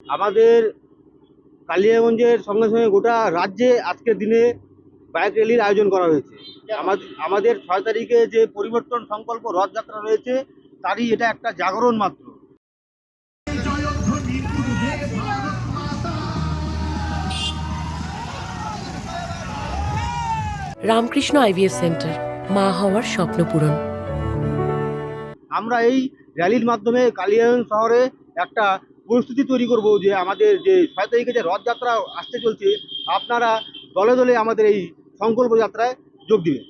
আমাদের কালিয়াগঞ্জের সঙ্গে সঙ্গে গোটা রাজ্যে আজকের দিনে বাইক র্যালির আয়োজন করা হয়েছে। আমাদের 6 তারিখে যে পরিবর্তন সংকল্প রথযাত্রা রয়েছে, তারই এটা একটা জাগরণ মাত্র। রামকৃষ্ণ আইভিএফ সেন্টার, মা হওয়ার স্বপ্ন পূরণ। আমরা এই র্যালির মাধ্যমে কালিয়াগঞ্জ শহরে একটা পরিস্থিতি তৈরি করব যে আমাদের যে 6 তারিখে যে রথযাত্রা আসতে চলছে, আপনারা দলে দলে আমাদের এই সংকল্প যাত্রায় যোগ দিবেন।